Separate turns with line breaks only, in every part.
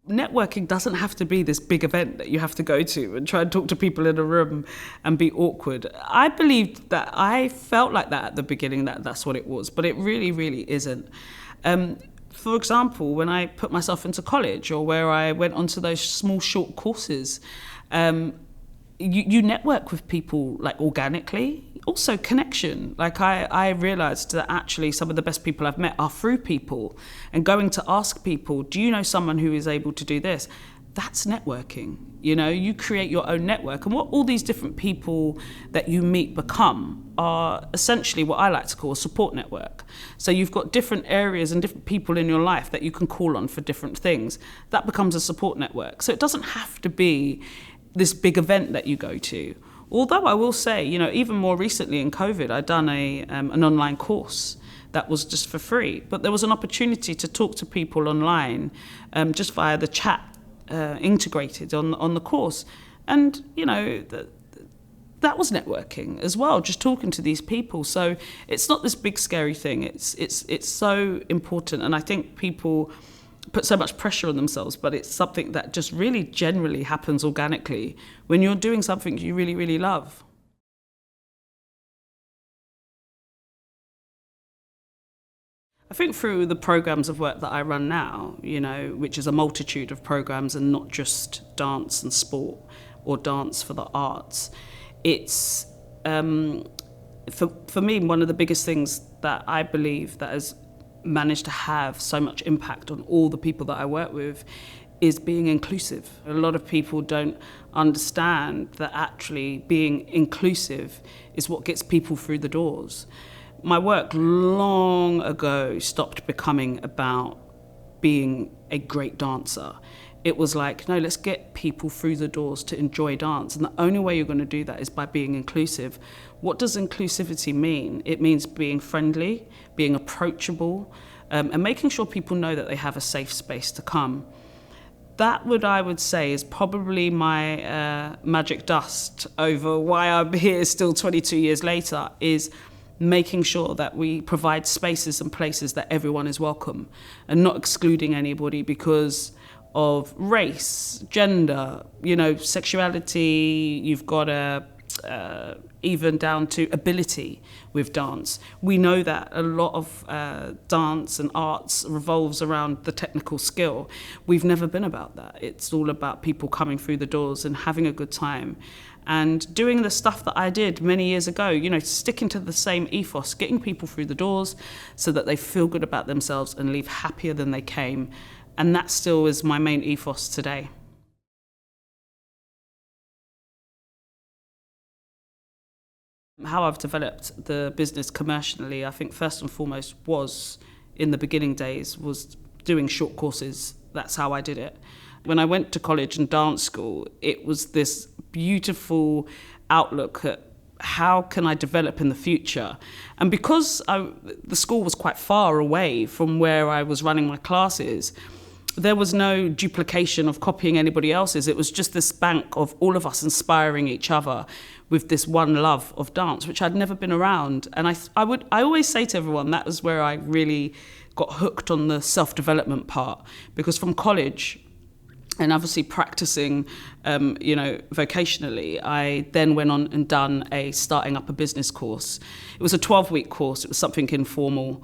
Networking doesn't have to be this big event that you have to go to and try and talk to people in a room and be awkward. I believed that, I felt like that at the beginning, that that's what it was, but it really, really isn't. For example, when I put myself into college or where I went onto those small, short courses, you network with people like organically. Also connection. Like I realized that actually some of the best people I've met are through people, and going to ask people, do you know someone who is able to do this? That's networking. You create your own network, and what all these different people that you meet become are essentially what I like to call a support network. So you've got different areas and different people in your life that you can call on for different things. That becomes a support network. So it doesn't have to be this big event that you go to. Although I will say, even more recently in COVID, I'd done an online course that was just for free. But there was an opportunity to talk to people online just via the chat integrated on the course. And, that was networking as well, just talking to these people. So it's not this big scary thing. It's so important. And I think people put so much pressure on themselves, but it's something that just really generally happens organically when you're doing something you really, really love. I think through the programs of work that I run now, which is a multitude of programs and not just dance and sport or dance for the arts, it's, for me, one of the biggest things that I believe that has managed to have so much impact on all the people that I work with is being inclusive. A lot of people don't understand that actually being inclusive is what gets people through the doors. My work long ago stopped becoming about being a great dancer. It was like, no, let's get people through the doors to enjoy dance. And the only way you're going to do that is by being inclusive. What does inclusivity mean? It means being friendly, being approachable, and making sure people know that they have a safe space to come. That I would say is probably my magic dust over why I'm here still 22 years later, is making sure that we provide spaces and places that everyone is welcome and not excluding anybody because of race, gender, sexuality. You've got even down to ability with dance. We know that a lot of dance and arts revolves around the technical skill. We've never been about that. It's all about people coming through the doors and having a good time and doing the stuff that I did many years ago, sticking to the same ethos, getting people through the doors so that they feel good about themselves and leave happier than they came. And that still is my main ethos today. How I've developed the business commercially, I think first and foremost was, in the beginning days, was doing short courses. That's how I did it. When I went to college and dance school, it was this beautiful outlook at how can I develop in the future? And because the school was quite far away from where I was running my classes, there was no duplication of copying anybody else's. It was just this bank of all of us inspiring each other with this one love of dance, which I'd never been around. And I always say to everyone, that was where I really got hooked on the self-development part, because from college, and obviously practicing, vocationally, I then went on and done starting up a business course. It was a 12-week course. It was something informal,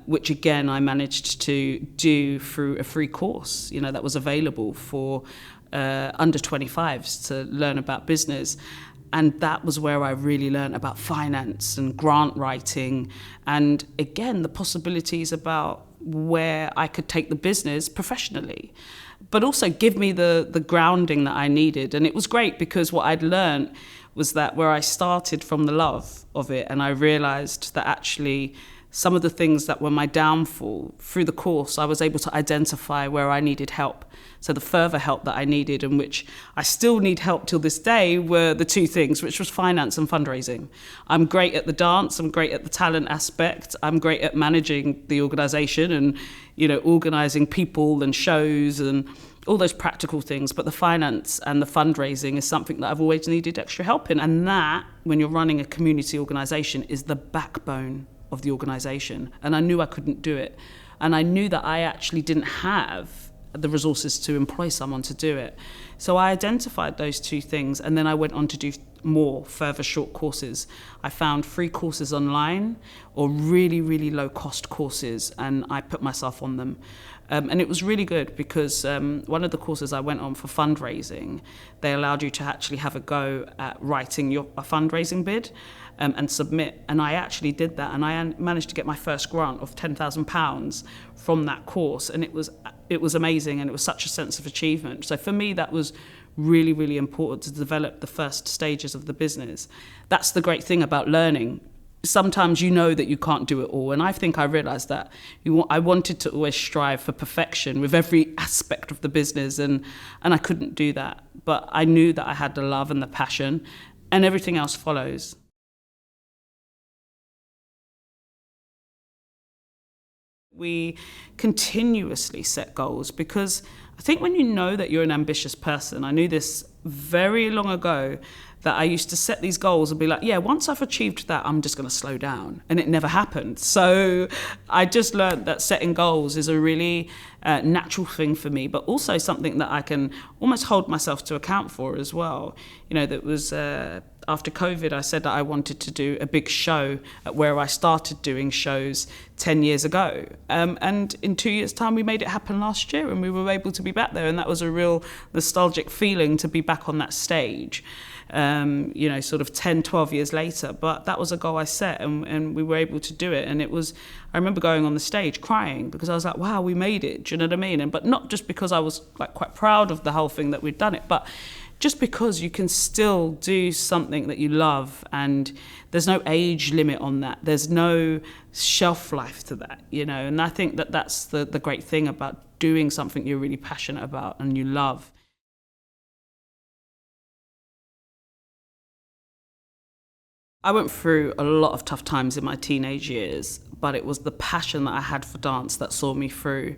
which again I managed to do through a free course, that was available for under 25s to learn about business. And that was where I really learned about finance and grant writing, and again the possibilities about where I could take the business professionally, but also give me the grounding that I needed. And it was great because what I'd learned was that where I started from the love of it, and I realized that actually some of the things that were my downfall through the course, I was able to identify where I needed help. So the further help that I needed, and which I still need help till this day, were the two things, which was finance and fundraising. I'm great at the dance, I'm great at the talent aspect, I'm great at managing the organisation and, organising people and shows and all those practical things. But the finance and the fundraising is something that I've always needed extra help in. And that, when you're running a community organisation, is the backbone of the organisation. And I knew I couldn't do it. And I knew that I actually didn't have the resources to employ someone to do it. So I identified those two things, and then I went on to do more further short courses. I found free courses online or really, really low cost courses, and I put myself on them. And it was really good because one of the courses I went on for fundraising, they allowed you to actually have a go at writing a fundraising bid and submit. And I actually did that, and I managed to get my first grant of £10,000 from that course. And it was amazing, and it was such a sense of achievement. So for me, that was really, really important to develop the first stages of the business. That's the great thing about learning. Sometimes you know that you can't do it all, and I think I realised that. I wanted to always strive for perfection with every aspect of the business, and I couldn't do that. But I knew that I had the love and the passion, and everything else follows. We continuously set goals because I think when you know that you're an ambitious person, I knew this very long ago, that I used to set these goals and be like, yeah, once I've achieved that, I'm just going to slow down. And it never happened. So I just learned that setting goals is a really natural thing for me, but also something that I can almost hold myself to account for as well. You know, that was after COVID, I said that I wanted to do a big show at where I started doing shows 10 years ago. And in 2 years' time, we made it happen last year, and we were able to be back there. And that was a real nostalgic feeling to be back on that stage. Sort of 10, 12 years later. But that was a goal I set, and we were able to do it. And I remember going on the stage crying because I was like, wow, we made it. Do you know what I mean? But not just because I was like quite proud of the whole thing that we'd done it, but just because you can still do something that you love, and there's no age limit on that. There's no shelf life to that, and I think that that's the great thing about doing something you're really passionate about and you love. I went through a lot of tough times in my teenage years, but it was the passion that I had for dance that saw me through.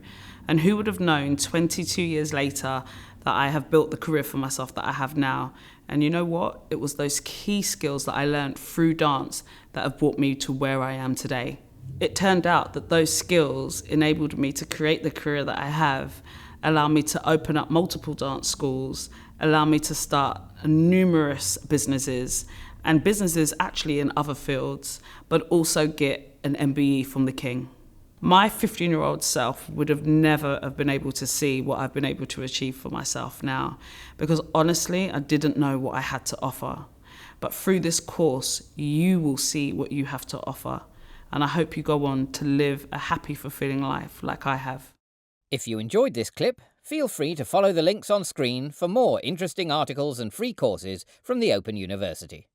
And who would have known 22 years later that I have built the career for myself that I have now? And you know what? It was those key skills that I learned through dance that have brought me to where I am today. It turned out that those skills enabled me to create the career that I have, allow me to open up multiple dance schools, allow me to start numerous businesses, and businesses actually in other fields, but also get an MBE from the King. My 15-year-old self would have never have been able to see what I've been able to achieve for myself now, because honestly, I didn't know what I had to offer. But through this course, you will see what you have to offer. And I hope you go on to live a happy, fulfilling life like I have.
If you enjoyed this clip, feel free to follow the links on screen for more interesting articles and free courses from the Open University.